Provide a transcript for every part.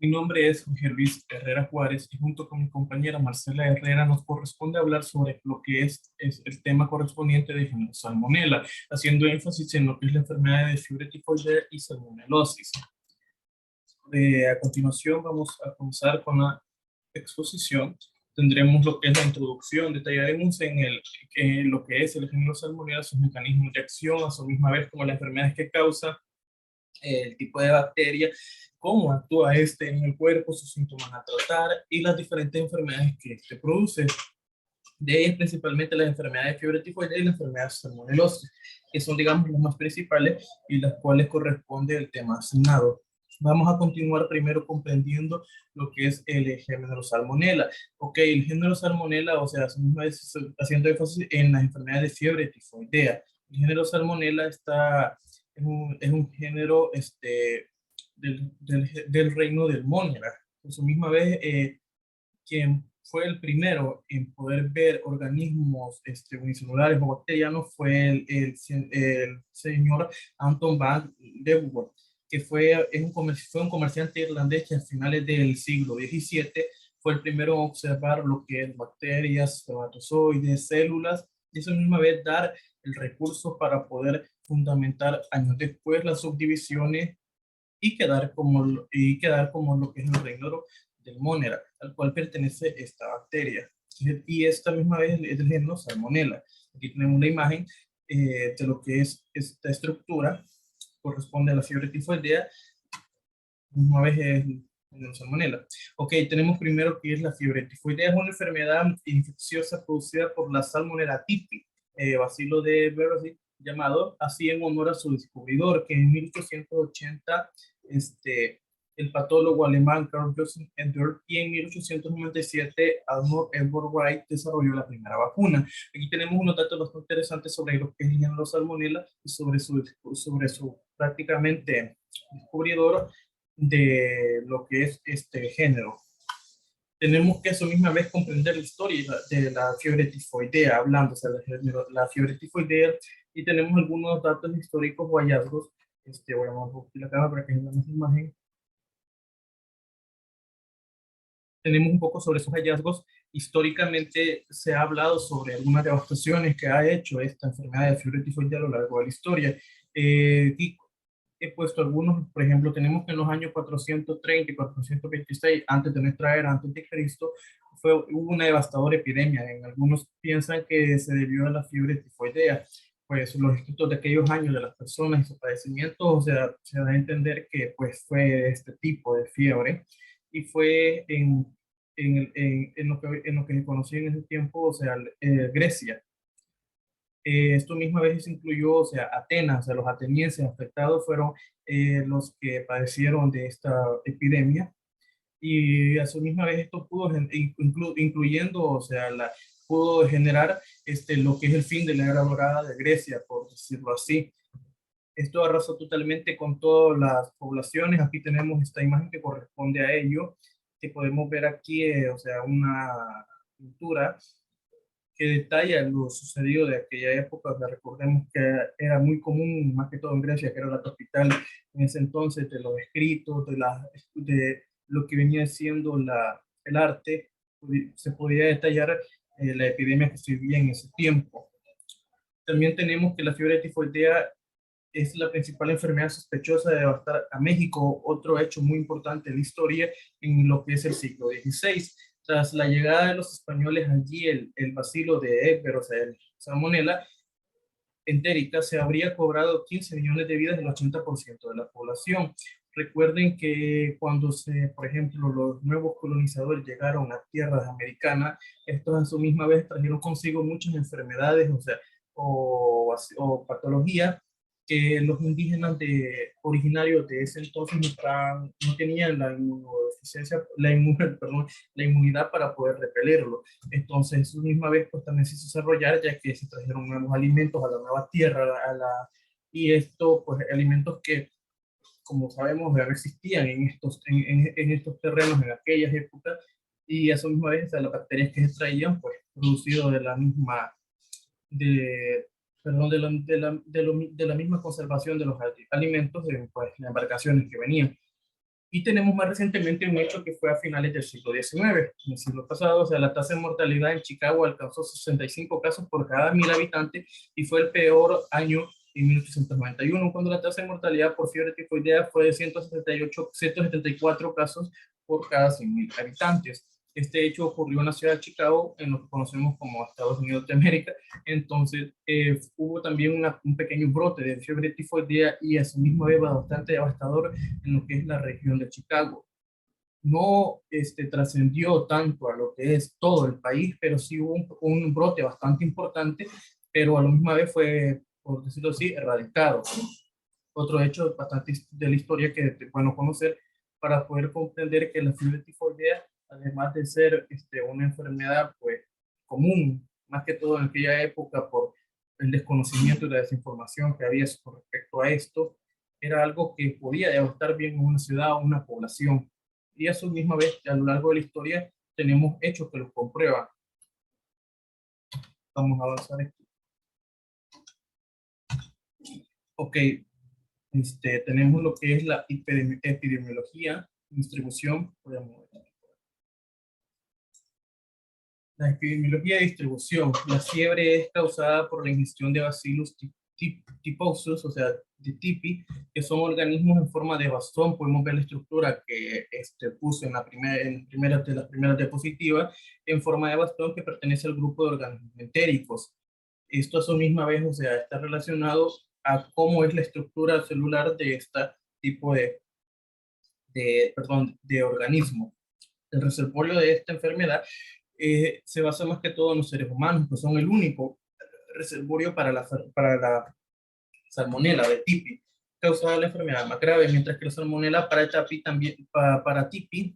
Mi nombre es Jorge Luis Herrera Juárez y junto con mi compañera Marcela Herrera nos corresponde hablar sobre lo que es el tema correspondiente de género Salmonella, haciendo énfasis en lo que es la enfermedad de fiebre tifoidea y salmonelosis. A continuación vamos a comenzar con la exposición. Tendremos lo que es la introducción, detallaremos lo que es el género Salmonella, sus mecanismos de acción, a su misma vez como las enfermedades que causa, el tipo de bacteria, cómo actúa este en el cuerpo, sus síntomas a tratar y las diferentes enfermedades que este produce. De ellas principalmente las enfermedades de fiebre tifoidea y la enfermedad salmonelosis, que son, digamos, las más principales y las cuales corresponde el tema asignado. Vamos a continuar primero comprendiendo lo que es el género Salmonella. Ok, el género Salmonella, o sea, haciendo énfasis en las enfermedades de fiebre tifoidea. El género Salmonella es un género del reino del Monera. Por su misma vez, quien fue el primero en poder ver organismos unicelulares o bacterianos fue el señor Anton van Leeuwenhoek, que fue un comerciante irlandés que a finales del siglo XVII fue el primero en observar lo que es bacterias, espermatozoides, células, y eso misma vez dar el recurso para poder fundamentar años después las subdivisiones y quedar como lo que es el reino del Monera, al cual pertenece esta bacteria. Y esta misma vez es del género Salmonella. Aquí tenemos una imagen de lo que es esta estructura, corresponde a la fiebre tifoidea, una vez es el género Salmonella. Ok, tenemos primero que es la fiebre tifoidea, es una enfermedad infecciosa producida por la Salmonella typhi, bacilo de Berezovsky, llamado así en honor a su descubridor, que en 1880 el patólogo alemán Carl Joseph Endler, y en 1897 Almor Edward Wright desarrolló la primera vacuna. Aquí tenemos unos datos bastante interesantes sobre lo que es el género Salmonella y sobre su prácticamente descubridor de lo que es este género. Tenemos que a su misma vez comprender la historia de la fiebre tifoidea, hablando de la fiebre tifoidea, y tenemos algunos datos históricos o hallazgos. Voy a mover la cámara para que vean la imagen. Tenemos un poco sobre esos hallazgos. Históricamente se ha hablado sobre algunas devastaciones que ha hecho esta enfermedad de fiebre tifoidea a lo largo de la historia. Y he puesto algunos, por ejemplo, tenemos que en los años 430 y 426, antes de nuestra era, antes de Cristo, hubo una devastadora epidemia. En algunos piensan que se debió a la fiebre tifoidea. Pues los escritos de aquellos años de las personas y sus padecimientos, o sea, se da a entender que pues fue este tipo de fiebre y fue en lo que se conocía en ese tiempo, o sea, Grecia. Esto misma vez incluyó, o sea, Atenas, o sea, los atenienses afectados fueron los que padecieron de esta epidemia, y a su misma vez esto incluyendo, o sea, pudo generar lo que es el fin de la era dorada de Grecia, por decirlo así. Esto arrasó totalmente con todas las poblaciones. Aquí tenemos esta imagen que corresponde a ello, que podemos ver aquí, o sea, una pintura que detalla lo sucedido de aquella época. O sea, recordemos que era muy común, más que todo en Grecia, que era la capital en ese entonces, de los escritos, de lo que venía siendo el arte. Se podía detallar la epidemia que se vivía en ese tiempo. También tenemos que la fiebre tifoidea es la principal enfermedad sospechosa de devastar a México, otro hecho muy importante de la historia en lo que es el siglo XVI. Tras la llegada de los españoles allí, el bacilo de Éber, o sea, el Salmonella entérica, se habría cobrado 15 millones de vidas del 80% de la población. Recuerden que cuando por ejemplo, los nuevos colonizadores llegaron a tierras americanas, estos a su misma vez trajeron consigo muchas enfermedades, o sea, o patologías que los indígenas originarios de ese entonces no tenían la inmunodeficiencia, perdón, la inmunidad para poder repelerlo. Entonces, a su misma vez, pues también se hizo desarrollar, ya que se trajeron nuevos alimentos a la nueva tierra, y esto, pues, alimentos que, como sabemos, ya no existían en estos terrenos en aquellas épocas, y a su misma vez, las bacterias que se traían, pues, producido de la misma, de, perdón, de la misma conservación de los alimentos en pues, las embarcaciones que venían. Y tenemos más recientemente un hecho que fue a finales del siglo XIX. En el siglo pasado, o sea, la tasa de mortalidad en Chicago alcanzó 65 casos por cada 1.000 habitantes y fue el peor año en 1891, cuando la tasa de mortalidad por fiebre tifoidea fue de 174 casos por cada 100.000 habitantes. Este hecho ocurrió en la ciudad de Chicago, en lo que conocemos como Estados Unidos de América. Entonces, hubo también un pequeño brote de fiebre tifoidea y a su misma vez bastante devastador en lo que es la región de Chicago. No trascendió tanto a lo que es todo el país, pero sí hubo un brote bastante importante, pero a la misma vez fue, por decirlo así, erradicado. Otro hecho bastante de la historia que es bueno conocer para poder comprender que la fiebre tifoidea, además de ser una enfermedad pues común, más que todo en aquella época por el desconocimiento y la desinformación que había con respecto a esto, era algo que podía devastar bien en una ciudad o una población. Y a su misma vez, a lo largo de la historia, tenemos hechos que los comprueban. Vamos a avanzar aquí. Ok, tenemos lo que es la epidemiología, distribución, la epidemiología de distribución. La fiebre es causada por la ingestión de Bacillus typhus, o sea, de tipi, que son organismos en forma de bastón. Podemos ver la estructura que puse en de las primeras diapositivas, en forma de bastón, que pertenece al grupo de organismos entéricos. Esto a su misma vez, o sea, está relacionado a cómo es la estructura celular de este tipo de organismo. El reservorio de esta enfermedad se basa más que todo en los seres humanos, que son el único reservorio para la salmonela de tipi, causada la enfermedad más grave, mientras que la salmonela para tipi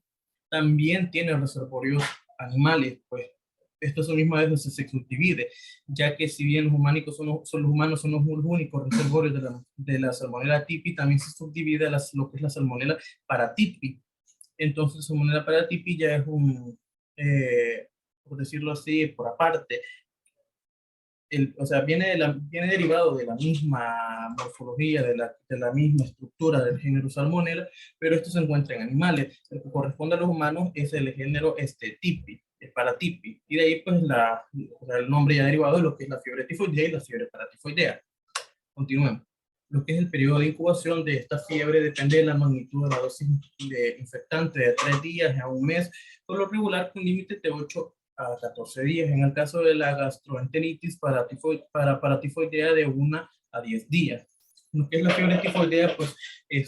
también tiene reservorios animales, pues esto es misma vez se subdivide, ya que si bien los humanos son los únicos reservorios de la salmonela tipi, también se subdivide lo que es la salmonela para tipi. Entonces, salmonella paratipi ya es por decirlo así, por aparte. O sea, viene derivado de la misma morfología, de la misma estructura del género Salmonella, pero esto se encuentra en animales. El que corresponde a los humanos es el género Tipi, Paratipi. Y de ahí, pues, o sea, el nombre ya derivado de lo que es la fiebre tifoidea y la fiebre paratifoidea. Continuemos. Lo que es el periodo de incubación de esta fiebre depende de la magnitud de la dosis de infectante, de 3 días a un mes, por lo regular con límites de 8 a 14 días. En el caso de la gastroenteritis paratifoidea, de 1 a 10 días. Lo que es la fiebre tifoidea, pues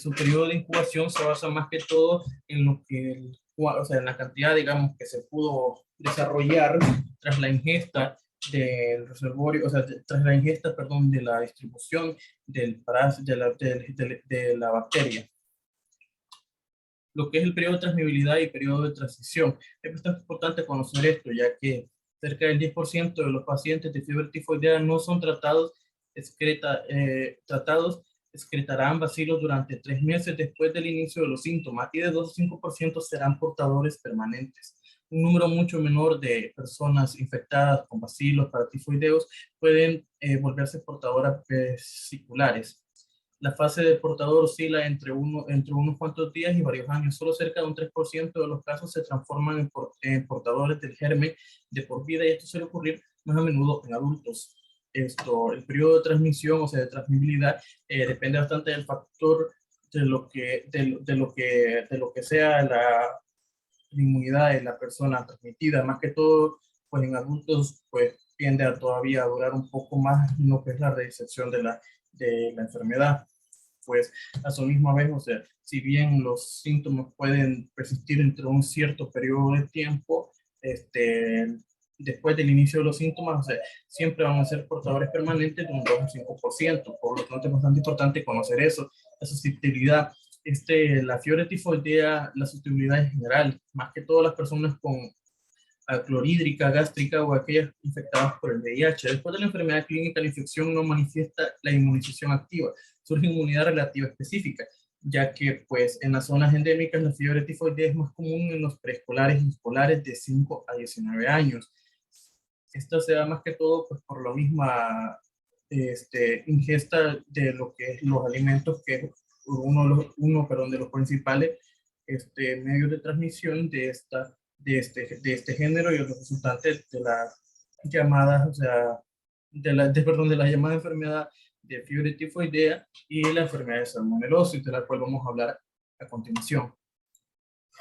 su periodo de incubación se basa más que todo en lo que, o sea, en la cantidad, digamos, que se pudo desarrollar tras la ingesta del reservorio, o sea, tras la ingesta, perdón, de la distribución del parásito, de la bacteria. Lo que es el periodo de transmisibilidad y periodo de transición. Es bastante importante conocer esto, ya que cerca del 10% de los pacientes de fiebre tifoidea no son tratados, excretarán bacilos durante 3 meses después del inicio de los síntomas, y de 2 a 5% serán portadores permanentes. Un número mucho menor de personas infectadas con bacilos paratifoideos pueden volverse portadoras vesiculares. La fase del portador oscila entre unos cuantos días y varios años. Solo cerca de un 3% de los casos se transforman en portadores del germen de por vida, y esto suele ocurrir más a menudo en adultos. El periodo de transmisión, o sea, de transmisibilidad, depende bastante del factor de lo que sea la inmunidad de la persona transmitida. Más que todo, pues en adultos, pues tiende a todavía durar un poco más lo que es la recepción de la enfermedad. Pues a su misma vez, o sea, si bien los síntomas pueden persistir entre un cierto periodo de tiempo, después del inicio de los síntomas, o sea, siempre van a ser portadores permanentes de un 2 o 5%. Por lo tanto, es bastante importante conocer eso, la susceptibilidad. La fiebre tifoidea, la susceptibilidad en general, más que todas las personas con clorhídrica, gástrica o aquellas infectadas por el VIH. Después de la enfermedad clínica, la infección no manifiesta la inmunización activa, surge inmunidad relativa específica, ya que pues en las zonas endémicas la fiebre tifoidea es más común en los preescolares y escolares de 5 a 19 años. Esto se da más que todo pues, por la misma ingesta de lo que es los alimentos, que es uno de los principales medios de transmisión de este género y los resultantes de las llamadas, o sea, perdón, de la llamada enfermedad de fiebre tifoidea y la enfermedad de salmonelosis, de la cual vamos a hablar a continuación.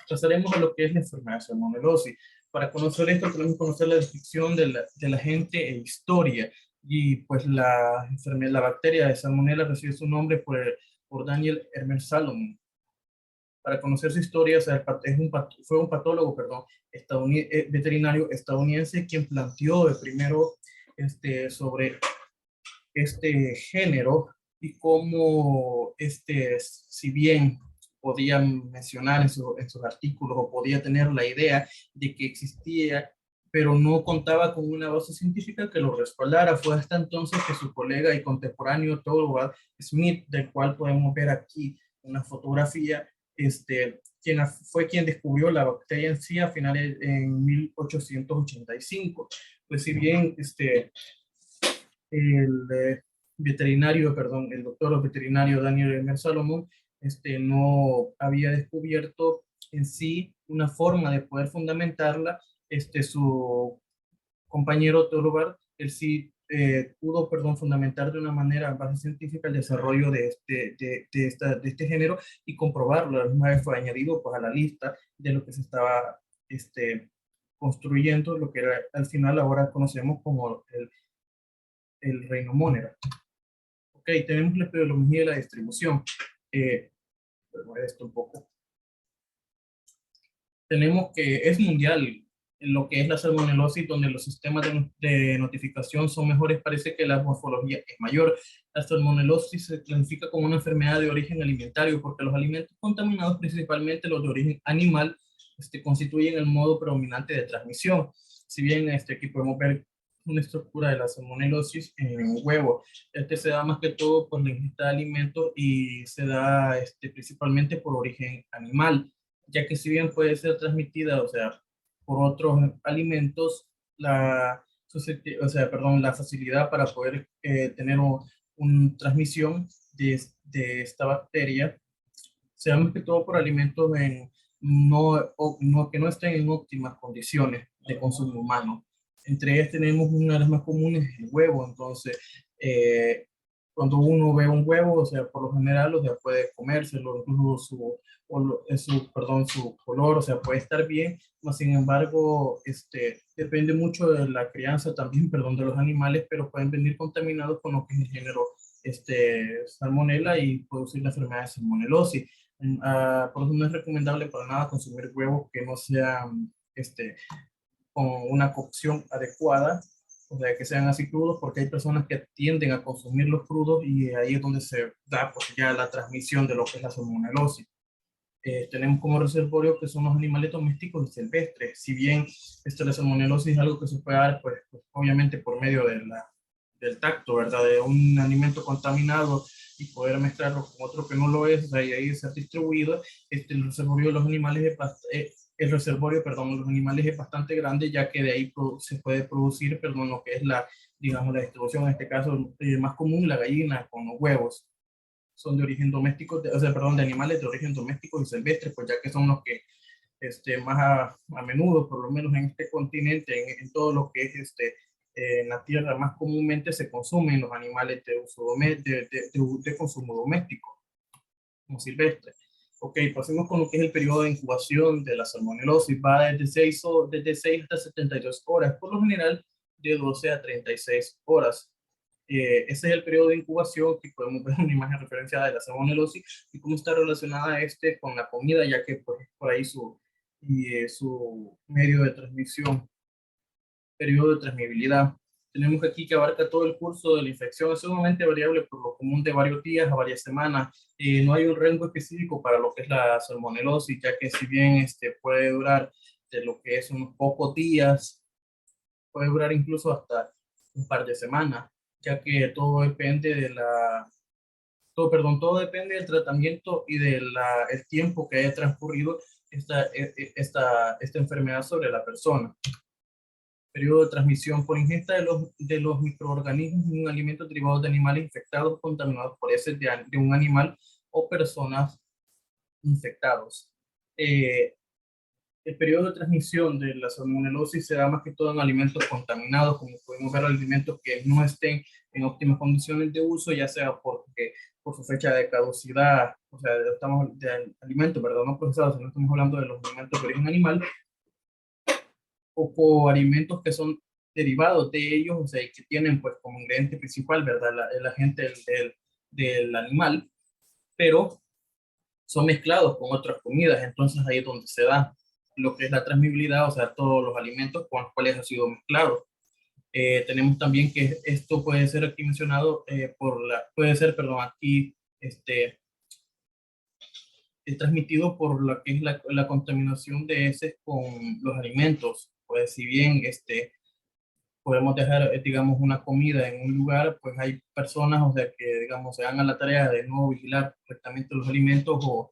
Pasaremos a lo que es la enfermedad de salmonelosis. Para conocer esto tenemos que conocer la descripción del agente e historia. Y pues la bacteria de salmonella recibe su nombre por Daniel Hermer Salomon. Para conocer su historia, o sea, fue un patólogo, perdón, veterinario estadounidense quien planteó el primero sobre este género y cómo si bien podía mencionar en sus artículos o podía tener la idea de que existía, pero no contaba con una base científica que lo respaldara. Fue hasta entonces que su colega y contemporáneo Thorvald Smith, del cual podemos ver aquí una fotografía, fue quien descubrió la bacteria en sí a finales en 1885. Pues si bien el doctor veterinario Daniel Emer Salomón, no había descubierto en sí una forma de poder fundamentarla. Su compañero Thorvald, él sí pudo, perdón, fundamentar de una manera base científica el desarrollo de este género y comprobarlo. Además vez fue añadido pues, a la lista de lo que se estaba construyendo, lo que al final ahora conocemos como el reino Monera. Ok, tenemos la epidemiología de la distribución. Esto un poco. Tenemos que es mundial en lo que es la salmonelosis, donde los sistemas de notificación son mejores, parece que la morfología es mayor. La salmonelosis se clasifica como una enfermedad de origen alimentario porque los alimentos contaminados, principalmente los de origen animal, constituyen el modo predominante de transmisión. Si bien aquí podemos ver una estructura de la salmonelosis en huevo, se da más que todo por la ingesta de alimentos y se da principalmente por origen animal, ya que si bien puede ser transmitida, o sea, por otros alimentos, la facilidad para poder tener una transmisión esta bacteria se da más que todo por alimentos que no estén en óptimas condiciones de consumo humano. Entre ellas tenemos una de las más comunes, el huevo. Entonces, eh, cuando uno ve un huevo, o sea, por lo general, o sea, puede comérselo, incluso su color, o sea, puede estar bien, mas sin embargo, depende mucho de la crianza también, perdón, de los animales, pero pueden venir contaminados con lo que es el género salmonella y producir la enfermedad de salmonelosis. Por eso no es recomendable para nada consumir huevos que no sean con una cocción adecuada, o sea, que sean así crudos, porque hay personas que tienden a consumirlos crudos y ahí es donde se da pues, ya la transmisión de lo que es la salmonelosis. Tenemos como reservorio que son los animales domésticos y silvestres. Si bien la salmonelosis es algo que se puede dar, pues obviamente por medio del tacto, ¿verdad? De un alimento contaminado y poder mezclarlo con otro que no lo es, o sea, y ahí ser distribuido. El reservorio de los animales el reservorio, perdón, de los animales es bastante grande, ya que de ahí se puede producir, perdón, lo que es digamos, la distribución, en este caso más común, la gallina con los huevos. Son de origen doméstico, o sea, perdón, de animales de origen doméstico y silvestres, pues ya que son los que más a menudo, por lo menos en este continente, en todo lo que es en la tierra, más comúnmente se consumen los animales de uso de consumo doméstico, como silvestre. Ok, pasemos con lo que es el periodo de incubación de la salmonelosis. Va desde 6 hasta 72 horas, por lo general de 12 a 36 horas. Ese es el periodo de incubación que podemos ver una imagen referenciada de la salmonelosis y cómo está relacionada con la comida, ya que pues, por ahí su medio de transmisión, periodo de transmisibilidad. Tenemos aquí que abarca todo el curso de la infección, es sumamente variable por lo común de varios días a varias semanas. No hay un rango específico para lo que es la salmonelosis, ya que si bien puede durar de lo que es unos pocos días, puede durar incluso hasta un par de semanas, ya que todo depende todo depende del tratamiento y del tiempo que haya transcurrido esta enfermedad sobre la persona. Periodo de transmisión por ingesta de los microorganismos en un alimento derivado de animales infectados o contaminados por heces de un animal o personas infectados. el periodo de transmisión de la salmonelosis se da más que todo en alimentos contaminados, como podemos ver, alimentos que no estén en óptimas condiciones de uso, ya sea porque por su fecha de caducidad, o sea, estamos de alimentos, ¿verdad? No procesados, sino estamos hablando de los alimentos de origen animal, o por alimentos que son derivados de ellos, o sea, que tienen pues como ingrediente principal, ¿verdad? El agente del animal, pero son mezclados con otras comidas, entonces ahí es donde se da lo que es la transmisibilidad, o sea, todos los alimentos con los cuales ha sido mezclado. Tenemos también que esto puede ser aquí mencionado puede ser, perdón, aquí es transmitido por lo que es la contaminación de heces con los alimentos. Pues si bien podemos dejar, digamos, una comida en un lugar, pues hay personas, o sea, que, digamos, se dan a la tarea de no vigilar correctamente los alimentos o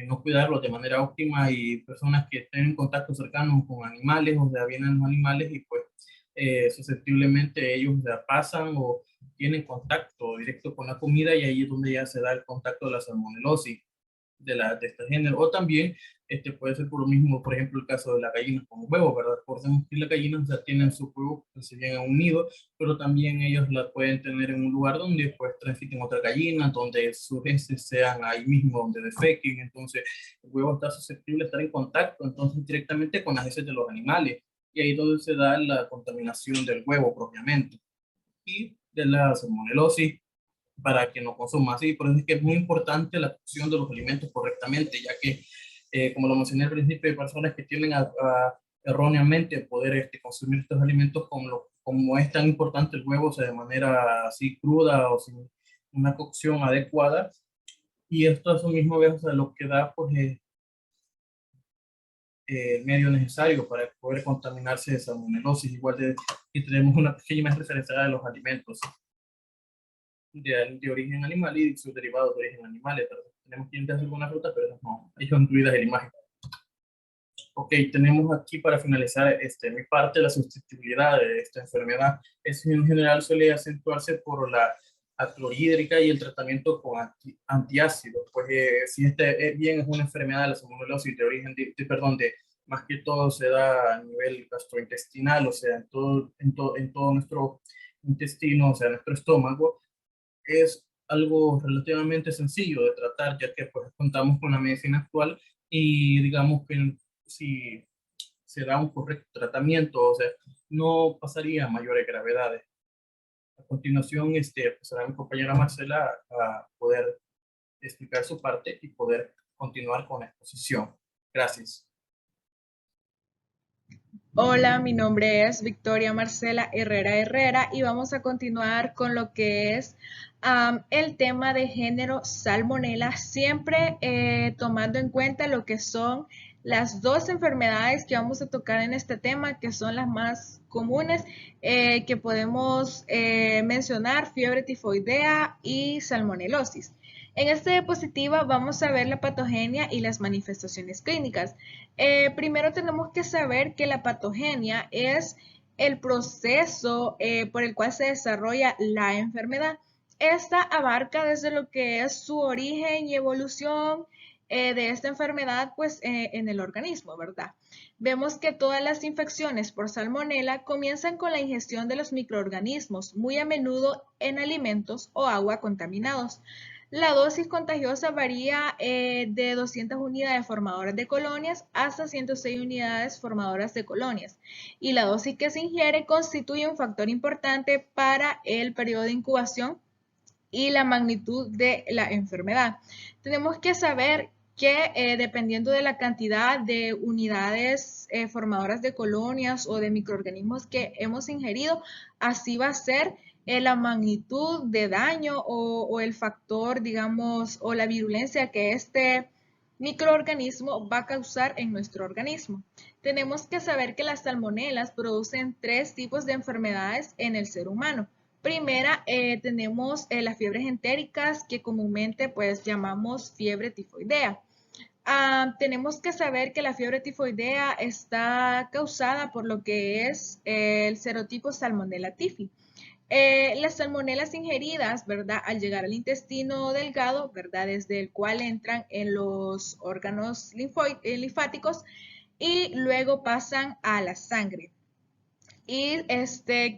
no cuidarlos de manera óptima y personas que tienen contacto cercano con animales, o sea, vienen los animales y pues susceptiblemente ellos ya pasan o tienen contacto directo con la comida y ahí es donde ya se da el contacto de la salmonelosis de este género. O también puede ser por lo mismo, por ejemplo, el caso de la gallina con huevos, ¿verdad? Por ejemplo, las gallinas ya tienen su huevo que se llega a un nido, pero también ellos la pueden tener en un lugar donde pues transiten otra gallina, donde sus heces sean ahí mismo, donde defequen, entonces el huevo está susceptible a estar en contacto, entonces directamente con las heces de los animales, y ahí es donde se da la contaminación del huevo propiamente, y de la salmonelosis para que no consuma así. Por eso es que es muy importante la cocción de los alimentos correctamente, ya que, como lo mencioné al principio, hay personas que tienden a erróneamente poder consumir estos alimentos como es tan importante el huevo, o sea, de manera así cruda o sin una cocción adecuada. Y esto es lo mismo, o sea, lo que da pues, el medio necesario para poder contaminarse de salmonelosis, igual de que tenemos una pequeña referencia de los alimentos de origen animal y sus derivados de origen animal. Tenemos dientes de alguna fruta, pero no, ellos son incluidas en la imagen. Ok, tenemos aquí para finalizar mi parte la susceptibilidad de esta enfermedad. Es en general suele acentuarse por la clorhídrica y el tratamiento con antiácidos. Pues si bien es una enfermedad de la salmonelosis de origen, perdón, más que todo se da a nivel gastrointestinal, o sea, en todo nuestro intestino, o sea, nuestro estómago, es algo relativamente sencillo de tratar, ya que pues contamos con la medicina actual y digamos que si se da un correcto tratamiento, o sea, no pasaría a mayores gravedades. A continuación, pasará mi compañera Marcela a poder explicar su parte y poder continuar con la exposición. Gracias. Hola, mi nombre es Victoria Marcela Herrera Herrera y vamos a continuar con lo que es el tema de género Salmonella, siempre tomando en cuenta lo que son las dos enfermedades que vamos a tocar en este tema, que son las más comunes que podemos mencionar, fiebre tifoidea y salmonelosis. En esta diapositiva vamos a ver la patogenia y las manifestaciones clínicas. Primero tenemos que saber que la patogenia es el proceso por el cual se desarrolla la enfermedad. Esta abarca desde lo que es su origen y evolución de esta enfermedad pues en el organismo, ¿verdad? Vemos que todas las infecciones por salmonela comienzan con la ingestión de los microorganismos, muy a menudo en alimentos o agua contaminados. La dosis contagiosa varía de 200 unidades formadoras de colonias hasta 106 unidades formadoras de colonias. Y la dosis que se ingiere constituye un factor importante para el periodo de incubación y la magnitud de la enfermedad. Tenemos que saber que dependiendo de la cantidad de unidades formadoras de colonias o de microorganismos que hemos ingerido, así va a ser la magnitud de daño o el factor, digamos, o la virulencia que este microorganismo va a causar en nuestro organismo. Tenemos que saber que las salmonelas producen tres tipos de enfermedades en el ser humano. Primera, tenemos las fiebres entéricas que comúnmente pues llamamos fiebre tifoidea. Tenemos que saber que la fiebre tifoidea está causada por lo que es el serotipo Salmonella typhi. Las salmonelas ingeridas, ¿verdad? Al llegar al intestino delgado, ¿verdad? Desde el cual entran en los órganos linfáticos y luego pasan a la sangre. Y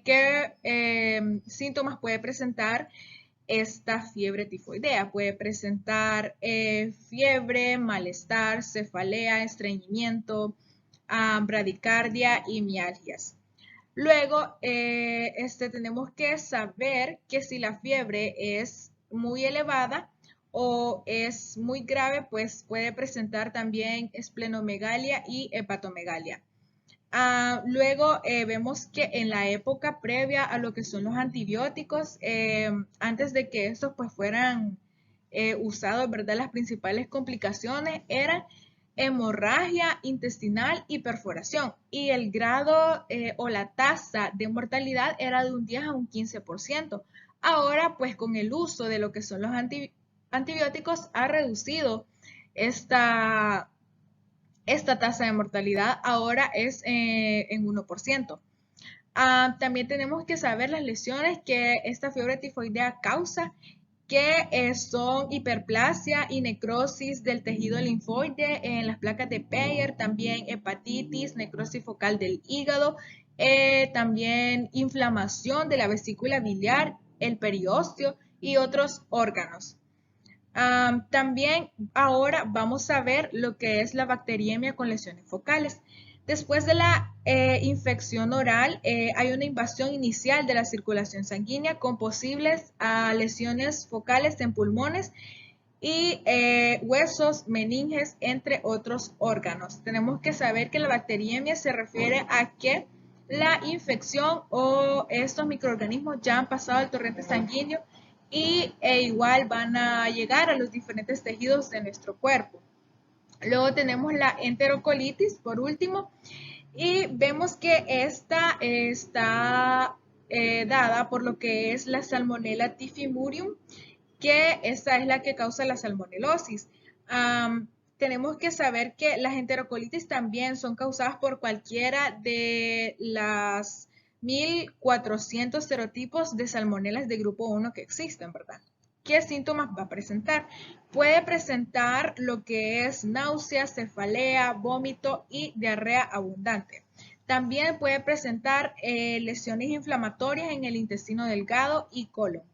¿qué síntomas puede presentar esta fiebre tifoidea? Puede presentar fiebre, malestar, cefalea, estreñimiento, bradicardia y mialgias. Luego, tenemos que saber que si la fiebre es muy elevada o es muy grave, pues puede presentar también esplenomegalia y hepatomegalia. Luego vemos que en la época previa a lo que son los antibióticos, antes de que estos pues fueran usados, ¿verdad? Las principales complicaciones eran hemorragia intestinal y perforación. Y el grado o la tasa de mortalidad era de un 10 a un 15%. Ahora, pues con el uso de lo que son los antibióticos, ha reducido esta tasa de mortalidad, ahora es en 1%. También tenemos que saber las lesiones que esta fiebre tifoidea causa, que son hiperplasia y necrosis del tejido linfoide en las placas de Peyer, también hepatitis, necrosis focal del hígado, también inflamación de la vesícula biliar, el periósteo y otros órganos. También ahora vamos a ver lo que es la bacteriemia con lesiones focales. Después de la infección oral, hay una invasión inicial de la circulación sanguínea con posibles lesiones focales en pulmones y huesos, meninges, entre otros órganos. Tenemos que saber que la bacteriemia se refiere a que la infección o estos microorganismos ya han pasado el torrente sanguíneo e igual van a llegar a los diferentes tejidos de nuestro cuerpo. Luego tenemos la enterocolitis, por último, y vemos que esta está dada por lo que es la Salmonella typhimurium, que esta es la que causa la salmonelosis. Tenemos que saber que las enterocolitis también son causadas por cualquiera de las 1400 serotipos de salmonelas de grupo 1 que existen, ¿verdad? ¿Qué síntomas va a presentar? Puede presentar lo que es náusea, cefalea, vómito y diarrea abundante. También puede presentar lesiones inflamatorias en el intestino delgado y colon.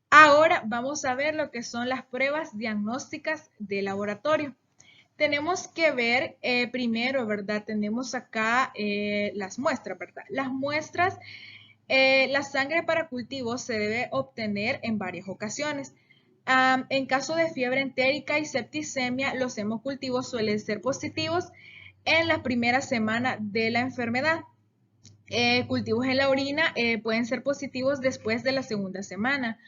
Ahora vamos a ver lo que son las pruebas diagnósticas de laboratorio. Tenemos que ver primero, ¿verdad? Tenemos acá las muestras, ¿verdad? Las muestras, la sangre para cultivo se debe obtener en varias ocasiones. En caso de fiebre entérica y septicemia, los hemocultivos suelen ser positivos en la primera semana de la enfermedad. Cultivos en la orina pueden ser positivos después de la segunda semana.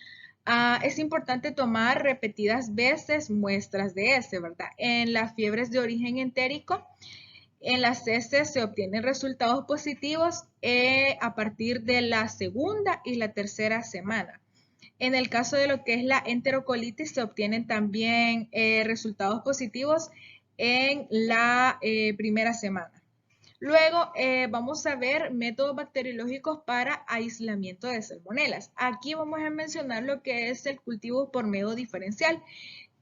Es importante tomar repetidas veces muestras de S, ¿verdad? En las fiebres de origen entérico, en las heces se obtienen resultados positivos a partir de la segunda y la tercera semana. En el caso de lo que es la enterocolitis, se obtienen también resultados positivos en la primera semana. Luego vamos a ver métodos bacteriológicos para aislamiento de salmonelas. Aquí vamos a mencionar lo que es el cultivo por método diferencial,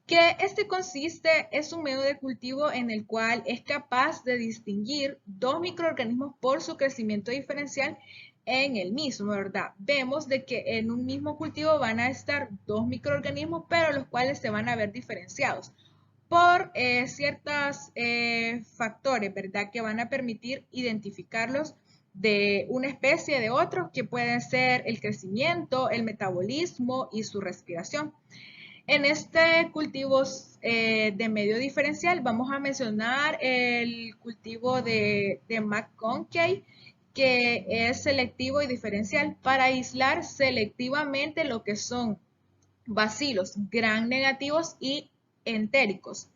que es un método de cultivo en el cual es capaz de distinguir dos microorganismos por su crecimiento diferencial en el mismo, ¿verdad? Vemos de que en un mismo cultivo van a estar dos microorganismos, pero los cuales se van a ver diferenciados por ciertos factores, ¿verdad? Que van a permitir identificarlos de una especie de otro, que pueden ser el crecimiento, el metabolismo y su respiración. En este cultivo de medio diferencial vamos a mencionar el cultivo de McConkey, que es selectivo y diferencial para aislar selectivamente lo que son bacilos gram negativos y entéricos.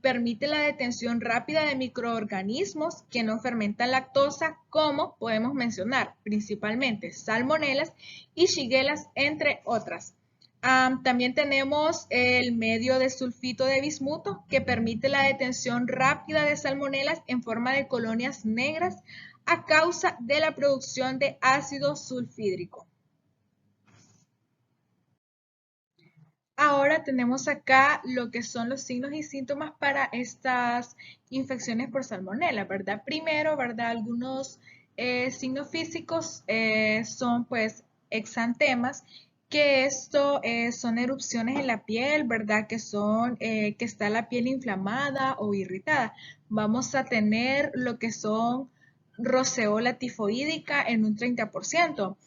Permite la detención rápida de microorganismos que no fermentan lactosa, como podemos mencionar principalmente salmonelas y shigella, entre otras. También tenemos el medio de sulfito de bismuto, que permite la detención rápida de salmonelas en forma de colonias negras a causa de la producción de ácido sulfídrico. Ahora tenemos acá lo que son los signos y síntomas para estas infecciones por salmonela, ¿verdad? Primero, ¿verdad? Algunos signos físicos son pues exantemas, que esto son erupciones en la piel, ¿verdad? Que son que está la piel inflamada o irritada. Vamos a tener lo que son roceola tifoidea en un 30%.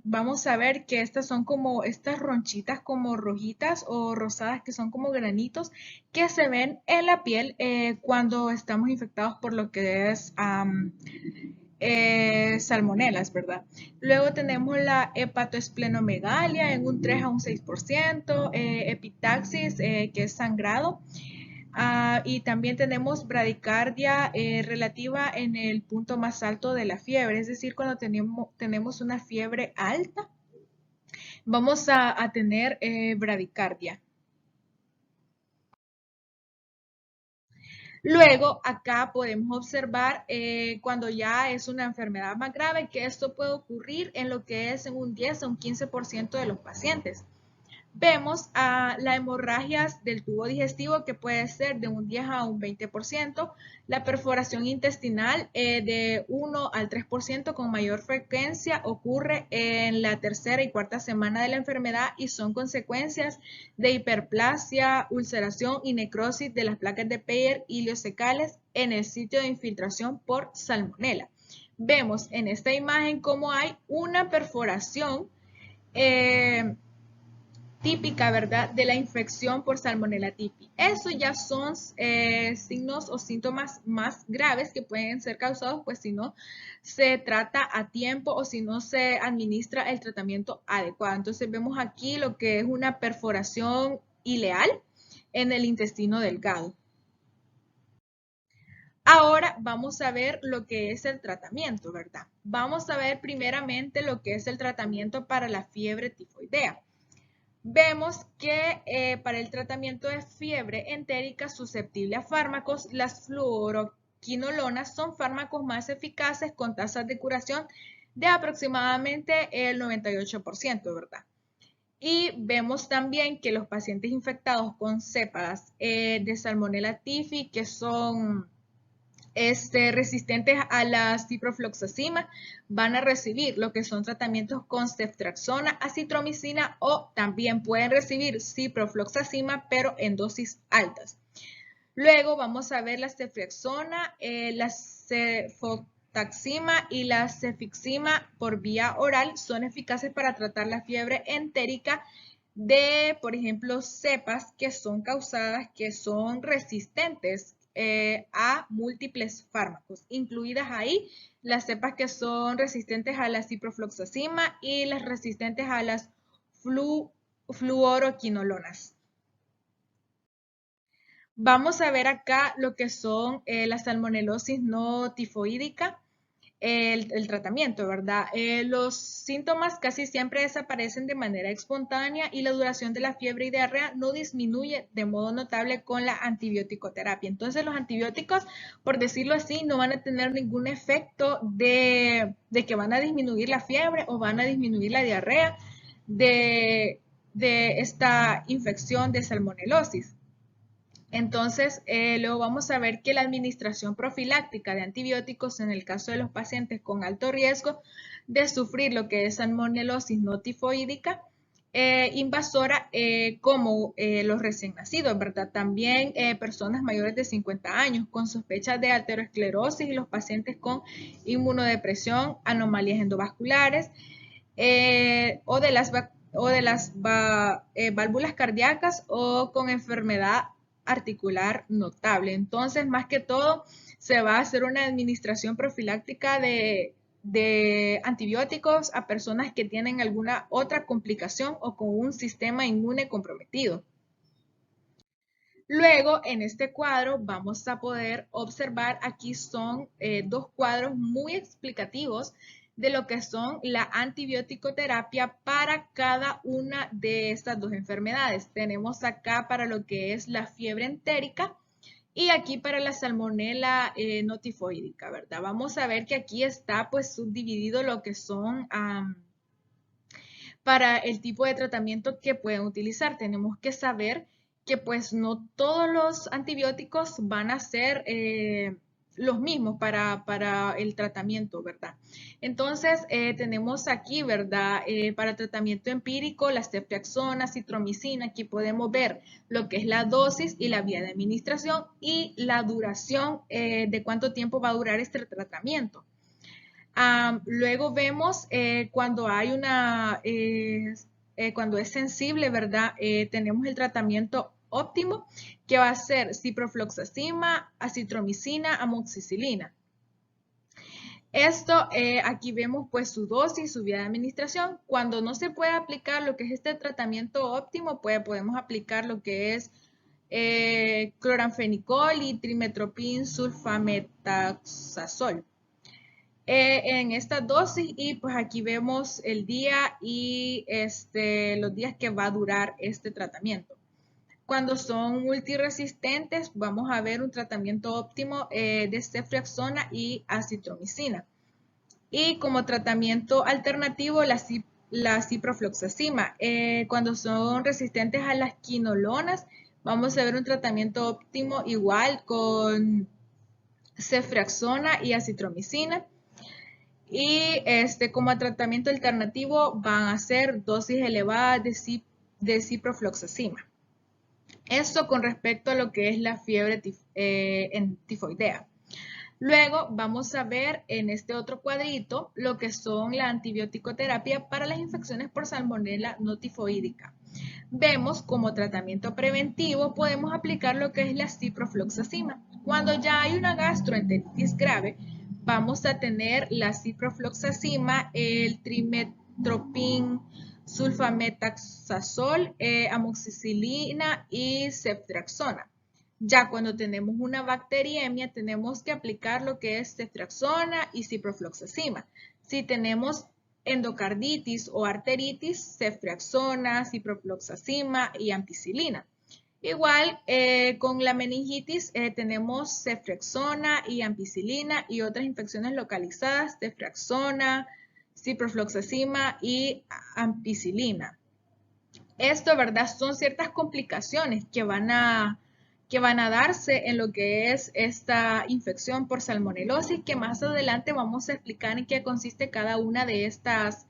Vamos a ver que estas son como estas ronchitas como rojitas o rosadas que son como granitos que se ven en la piel cuando estamos infectados por lo que es salmonelas, ¿verdad? Luego tenemos la hepatoesplenomegalia en un 3 a un 6%, epitaxis, que es sangrado. Y también tenemos bradicardia relativa en el punto más alto de la fiebre, es decir, cuando tenemos una fiebre alta, vamos a tener bradicardia. Luego, acá podemos observar cuando ya es una enfermedad más grave que esto puede ocurrir en lo que es en un 10 a un 15% de los pacientes. Vemos a la hemorragia del tubo digestivo que puede ser de un 10 a un 20%, la perforación intestinal de 1 al 3% con mayor frecuencia ocurre en la tercera y cuarta semana de la enfermedad y son consecuencias de hiperplasia, ulceración y necrosis de las placas de Peyer ileocecales en el sitio de infiltración por salmonela. Vemos en esta imagen cómo hay una perforación típica, ¿verdad?, de la infección por Salmonella typhi. Eso ya son signos o síntomas más graves que pueden ser causados, pues si no se trata a tiempo o si no se administra el tratamiento adecuado. Entonces vemos aquí lo que es una perforación ileal en el intestino delgado. Ahora vamos a ver lo que es el tratamiento, ¿verdad? Vamos a ver primeramente lo que es el tratamiento para la fiebre tifoidea. Vemos que para el tratamiento de fiebre entérica susceptible a fármacos, las fluoroquinolonas son fármacos más eficaces con tasas de curación de aproximadamente el 98%, ¿verdad? Y vemos también que los pacientes infectados con cepas de Salmonella typhi, que son resistentes a la ciprofloxacina, van a recibir lo que son tratamientos con ceftriaxona, acitromicina o también pueden recibir ciprofloxacina pero en dosis altas. Luego vamos a ver la ceftriaxona, la cefotaxima y la cefixima por vía oral son eficaces para tratar la fiebre entérica de, por ejemplo, cepas que son causadas, que son resistentes a múltiples fármacos, incluidas ahí las cepas que son resistentes a la ciprofloxacina y las resistentes a las fluoroquinolonas. Vamos a ver acá lo que son la salmonelosis no tifoidea, el tratamiento, ¿verdad? Los síntomas casi siempre desaparecen de manera espontánea y la duración de la fiebre y diarrea no disminuye de modo notable con la antibiótico-terapia. Entonces los antibióticos, por decirlo así, no van a tener ningún efecto de que van a disminuir la fiebre o van a disminuir la diarrea de esta infección de salmonelosis. Entonces, luego vamos a ver que la administración profiláctica de antibióticos en el caso de los pacientes con alto riesgo de sufrir lo que es salmonelosis no tifoidea invasora como los recién nacidos, ¿verdad? También personas mayores de 50 años con sospechas de aterosclerosis y los pacientes con inmunodepresión, anomalías endovasculares o de las válvulas cardíacas o con enfermedad articular notable. Entonces, más que todo, se va a hacer una administración profiláctica de antibióticos a personas que tienen alguna otra complicación o con un sistema inmune comprometido. Luego, en este cuadro vamos a poder observar, aquí son dos cuadros muy explicativos de lo que son la antibiótico-terapia para cada una de estas dos enfermedades. Tenemos acá para lo que es la fiebre entérica Y aquí para la salmonela notifoidica, ¿verdad? Vamos a ver que aquí está pues subdividido lo que son para el tipo de tratamiento que pueden utilizar. Tenemos que saber que pues no todos los antibióticos van a ser los mismos para el tratamiento, ¿verdad? Entonces, tenemos aquí, ¿verdad? Para tratamiento empírico, la ceftriaxona, citromicina, aquí podemos ver lo que es la dosis y la vía de administración y la duración de cuánto tiempo va a durar este tratamiento. Luego vemos cuando hay cuando es sensible, ¿verdad? Tenemos el tratamiento óptimo que va a ser ciprofloxacina, acitromicina, amoxicilina. Esto, aquí vemos pues su dosis, su vía de administración. Cuando no se puede aplicar lo que es este tratamiento óptimo, pues podemos aplicar lo que es cloranfenicol y trimetoprim sulfametaxazol. En esta dosis y pues aquí vemos el día y los días que va a durar este tratamiento. Cuando son multiresistentes vamos a ver un tratamiento óptimo de ceftriaxona y acitromicina. Y como tratamiento alternativo la ciprofloxacina. Cuando son resistentes a las quinolonas vamos a ver un tratamiento óptimo igual con ceftriaxona y acitromicina. Y como tratamiento alternativo van a ser dosis elevadas de ciprofloxacina. Esto con respecto a lo que es la fiebre tifoidea. Luego vamos a ver en este otro cuadrito lo que son la antibiótico-terapia para las infecciones por salmonela no tifoidea. Vemos como tratamiento preventivo podemos aplicar lo que es la ciprofloxacina. Cuando ya hay una gastroenteritis grave, vamos a tener la ciprofloxacina, el trimetoprim sulfametaxazol, amoxicilina y ceftriaxona. Ya cuando tenemos una bacteriemia, tenemos que aplicar lo que es ceftriaxona y ciprofloxacina. Si tenemos endocarditis o arteritis, ceftriaxona, ciprofloxacina y ampicilina. Igual con la meningitis tenemos ceftriaxona y ampicilina y otras infecciones localizadas, ceftriaxona, ciprofloxacina y ampicilina. Esto, ¿verdad? Son ciertas complicaciones que van a darse en lo que es esta infección por salmonelosis, que más adelante vamos a explicar en qué consiste cada una de estas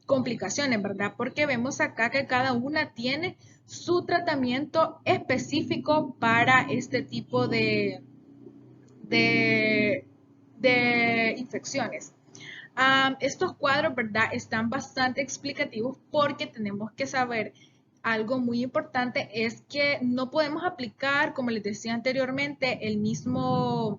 complicaciones, ¿verdad? Porque vemos acá que cada una tiene su tratamiento específico para este tipo de infecciones. Estos cuadros, ¿verdad? Están bastante explicativos porque tenemos que saber algo muy importante es que no podemos aplicar, como les decía anteriormente, el mismo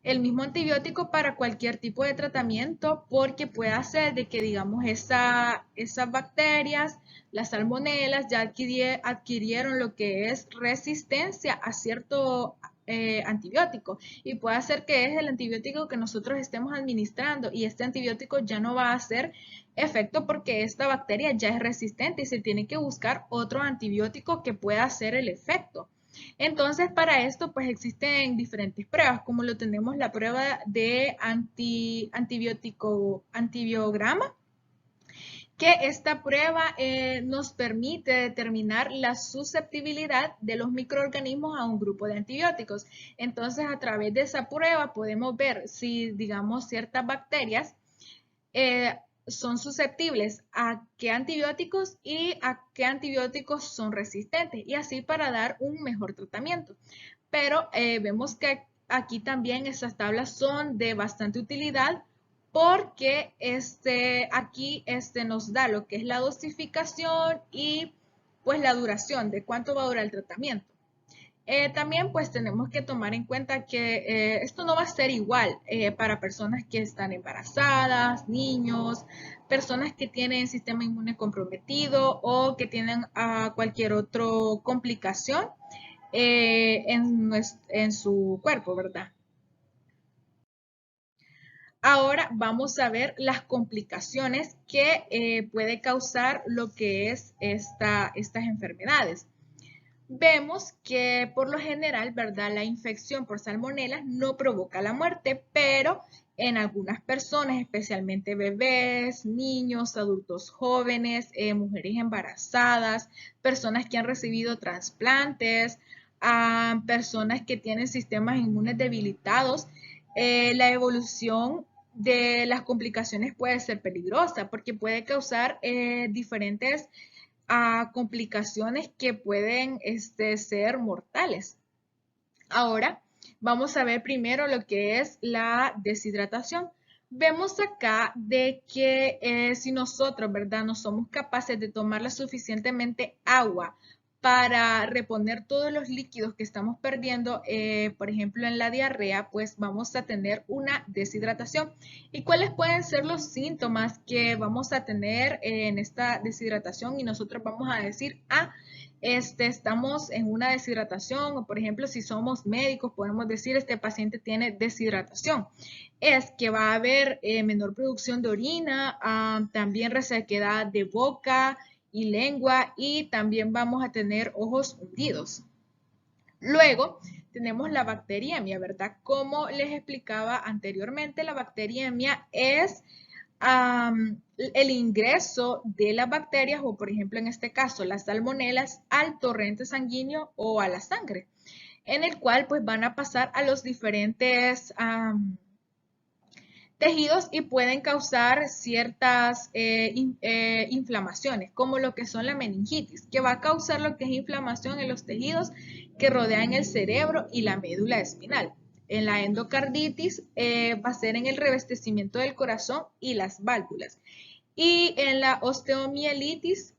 antibiótico para cualquier tipo de tratamiento porque puede hacer de que, digamos, esas bacterias, las salmonelas, ya adquirieron lo que es resistencia a cierto antibiótico y puede hacer que es el antibiótico que nosotros estemos administrando y este antibiótico ya no va a hacer efecto porque esta bacteria ya es resistente y se tiene que buscar otro antibiótico que pueda hacer el efecto. Entonces, para esto, pues existen diferentes pruebas, como lo tenemos la prueba de antibiograma, que esta prueba nos permite determinar la susceptibilidad de los microorganismos a un grupo de antibióticos. Entonces, a través de esa prueba podemos ver si, digamos, ciertas bacterias son susceptibles a qué antibióticos y a qué antibióticos son resistentes y así para dar un mejor tratamiento. Pero vemos que aquí también estas tablas son de bastante utilidad porque aquí nos da lo que es la dosificación y pues la duración de cuánto va a durar el tratamiento. También pues tenemos que tomar en cuenta que esto no va a ser igual para personas que están embarazadas, niños, personas que tienen sistema inmune comprometido o que tienen cualquier otra complicación en su cuerpo, ¿verdad? Ahora vamos a ver las complicaciones que puede causar lo que es estas enfermedades. vemos que por lo general, ¿verdad? La infección por salmonelas no provoca la muerte, pero en algunas personas, especialmente bebés, niños, adultos jóvenes, mujeres embarazadas, personas que han recibido trasplantes, personas que tienen sistemas inmunes debilitados, la evolución de las complicaciones puede ser peligrosa porque puede causar diferentes complicaciones que pueden ser mortales. Ahora, vamos a ver primero lo que es la deshidratación. Vemos acá de que si nosotros, ¿verdad?, no somos capaces de tomar la suficientemente agua para reponer todos los líquidos que estamos perdiendo, por ejemplo, en la diarrea, pues vamos a tener una deshidratación. ¿Y cuáles pueden ser los síntomas que vamos a tener en esta deshidratación? Y nosotros vamos a decir, estamos en una deshidratación, o por ejemplo, si somos médicos, podemos decir, este paciente tiene deshidratación. Es que va a haber menor producción de orina, también resequedad de boca y lengua, y también vamos a tener ojos hundidos. Luego tenemos la bacteriemia, ¿verdad? Como les explicaba anteriormente, la bacteriemia es el ingreso de las bacterias, o por ejemplo en este caso las salmonelas, al torrente sanguíneo o a la sangre, en el cual pues van a pasar a los diferentes tejidos y pueden causar ciertas inflamaciones, como lo que son la meningitis, que va a causar lo que es inflamación en los tejidos que rodean el cerebro y la médula espinal. En la endocarditis va a ser en el revestimiento del corazón y las válvulas. Y en la osteomielitis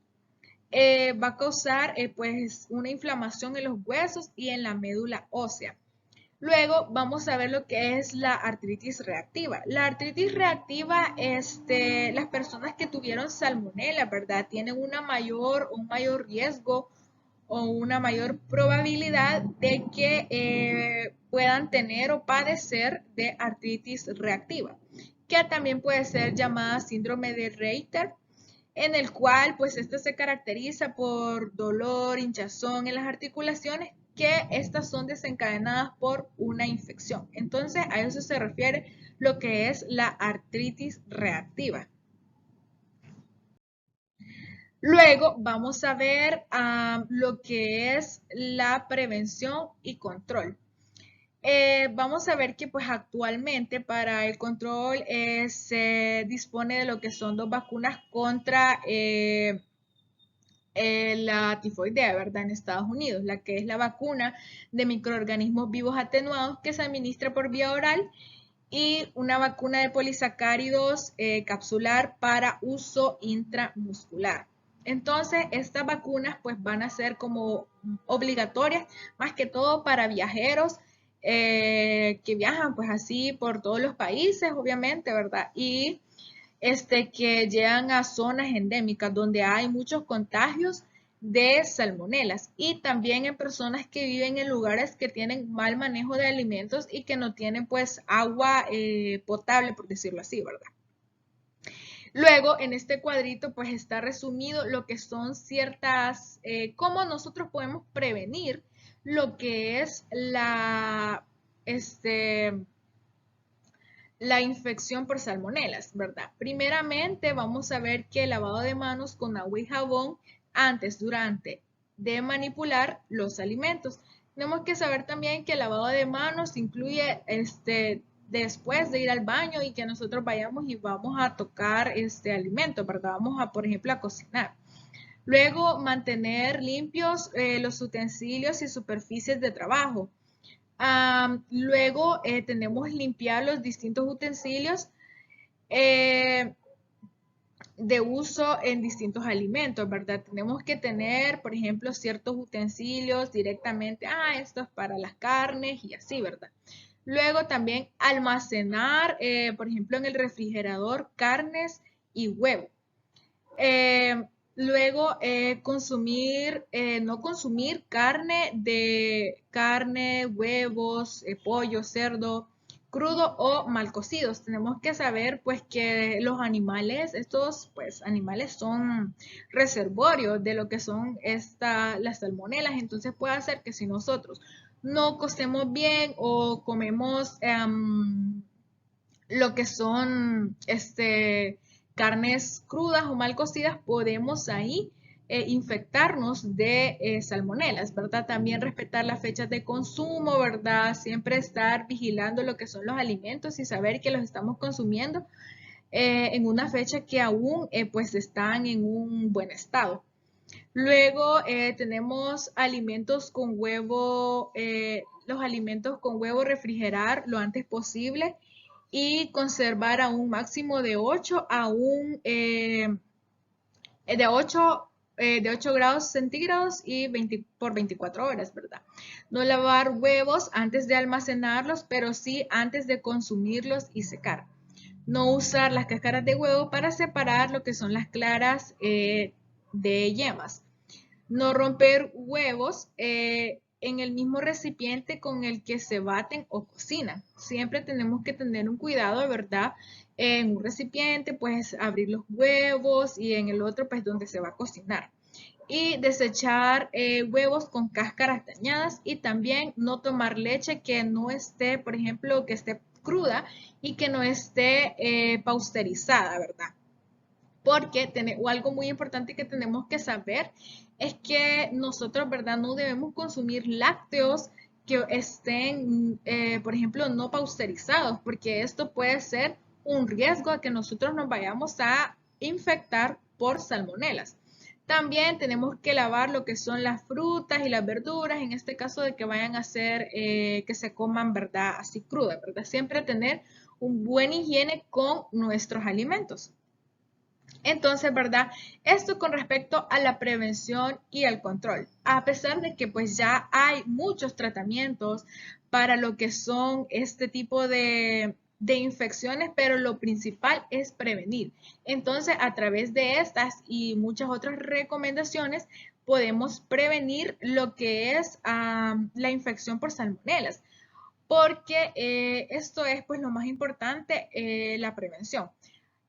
va a causar pues una inflamación en los huesos y en la médula ósea. Luego vamos a ver lo que es la artritis reactiva. La artritis reactiva, las personas que tuvieron salmonela, ¿verdad? Tienen un mayor riesgo o una mayor probabilidad de que puedan tener o padecer de artritis reactiva, que también puede ser llamada síndrome de Reiter, en el cual pues esta se caracteriza por dolor, hinchazón en las articulaciones, que estas son desencadenadas por una infección. Entonces a eso se refiere lo que es la artritis reactiva. Luego vamos a ver lo que es la prevención y control. Vamos a ver que pues actualmente para el control se dispone de lo que son 2 vacunas contra la tifoidea, ¿verdad? En Estados Unidos, la que es la vacuna de microorganismos vivos atenuados que se administra por vía oral, y una vacuna de polisacáridos capsular para uso intramuscular. Entonces, estas vacunas pues van a ser como obligatorias, más que todo para viajeros que viajan pues así por todos los países, obviamente, ¿verdad? Y que llegan a zonas endémicas donde hay muchos contagios de salmonelas, y también en personas que viven en lugares que tienen mal manejo de alimentos y que no tienen pues agua potable, por decirlo así, ¿verdad? Luego en este cuadrito pues está resumido lo que son ciertas, cómo nosotros podemos prevenir lo que es la infección por salmonelas, ¿verdad? Primeramente vamos a ver que el lavado de manos con agua y jabón antes, durante, de manipular los alimentos. Tenemos que saber también que el lavado de manos incluye después de ir al baño y que nosotros vayamos y vamos a tocar este alimento, ¿verdad? Vamos a, por ejemplo, a cocinar. Luego, mantener limpios los utensilios y superficies de trabajo. Luego tenemos limpiar los distintos utensilios de uso en distintos alimentos, ¿verdad? Tenemos que tener, por ejemplo, ciertos utensilios directamente, esto es para las carnes y así, ¿verdad? Luego también almacenar, por ejemplo, en el refrigerador carnes y huevo. Luego, no consumir carne, huevos, pollo, cerdo, crudo o mal cocidos. Tenemos que saber pues que los animales, estos pues animales son reservorios de lo que son las salmonelas, entonces puede hacer que si nosotros no cocemos bien o comemos lo que son carnes crudas o mal cocidas, podemos ahí infectarnos de salmonelas, ¿verdad? También respetar las fechas de consumo, ¿verdad? Siempre estar vigilando lo que son los alimentos y saber que los estamos consumiendo en una fecha que aún pues están en un buen estado. Luego tenemos alimentos con huevo, los alimentos con huevo refrigerar lo antes posible y conservar a un máximo de 8 a un de 8 de 8 grados centígrados y 20 por 24 horas, ¿verdad? No lavar huevos antes de almacenarlos, pero sí antes de consumirlos y secar. No usar las cáscaras de huevo para separar lo que son las claras de yemas. No romper huevos en el mismo recipiente con el que se baten o cocinan. Siempre tenemos que tener un cuidado, ¿verdad? En un recipiente, pues abrir los huevos y en el otro, pues donde se va a cocinar. Y desechar huevos con cáscaras dañadas y también no tomar leche que no esté, por ejemplo, que esté cruda y que no esté pasteurizada, ¿verdad? Porque o algo muy importante que tenemos que saber es que nosotros, ¿verdad? No debemos consumir lácteos que estén, por ejemplo, no pasteurizados, porque esto puede ser un riesgo a que nosotros nos vayamos a infectar por salmonelas. También tenemos que lavar lo que son las frutas y las verduras, en este caso de que vayan a ser, que se coman, ¿verdad? Así crudas, ¿verdad? Siempre tener un buen higiene con nuestros alimentos. Entonces, ¿verdad? Esto con respecto a la prevención y al control. A pesar de que pues ya hay muchos tratamientos para lo que son este tipo de infecciones, pero lo principal es prevenir. Entonces, a través de estas y muchas otras recomendaciones, podemos prevenir lo que es la infección por salmonelas, porque esto es pues lo más importante, la prevención.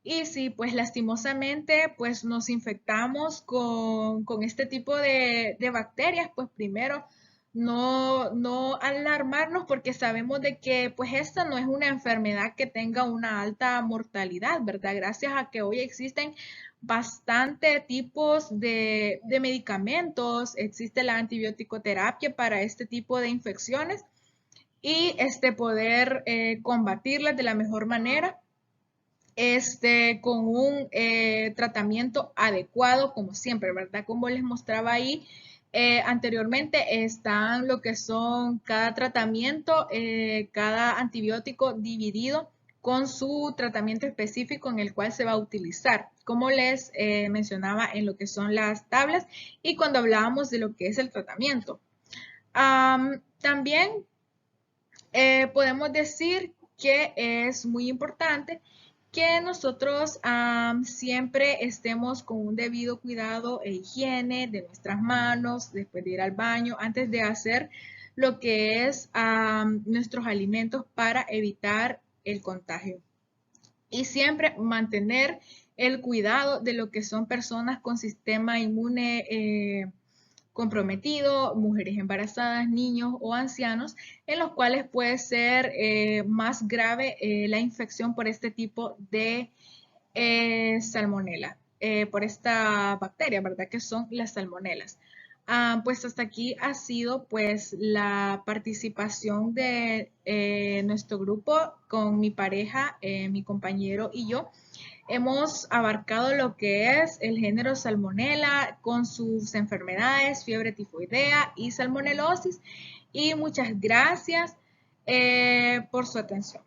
Y si pues lastimosamente pues nos infectamos con este tipo de bacterias, pues primero no alarmarnos porque sabemos de que pues esta no es una enfermedad que tenga una alta mortalidad, ¿verdad? Gracias a que hoy existen bastante tipos de medicamentos, existe la antibiótico-terapia para este tipo de infecciones y poder combatirlas de la mejor manera con un tratamiento adecuado, como siempre, ¿verdad? Como les mostraba ahí anteriormente, están lo que son cada tratamiento, cada antibiótico dividido con su tratamiento específico en el cual se va a utilizar, como les mencionaba en lo que son las tablas y cuando hablábamos de lo que es el tratamiento. También podemos decir que es muy importante que nosotros siempre estemos con un debido cuidado e higiene de nuestras manos después de ir al baño, antes de hacer lo que es nuestros alimentos para evitar el contagio. Y siempre mantener el cuidado de lo que son personas con sistema inmune comprometido, mujeres embarazadas, niños o ancianos, en los cuales puede ser más grave la infección por este tipo de salmonela, por esta bacteria, ¿verdad? Que son las salmonelas. Pues hasta aquí ha sido pues la participación de nuestro grupo con mi pareja, mi compañero y yo. Hemos abarcado lo que es el género Salmonella con sus enfermedades, fiebre tifoidea y salmonelosis. Y muchas gracias por su atención.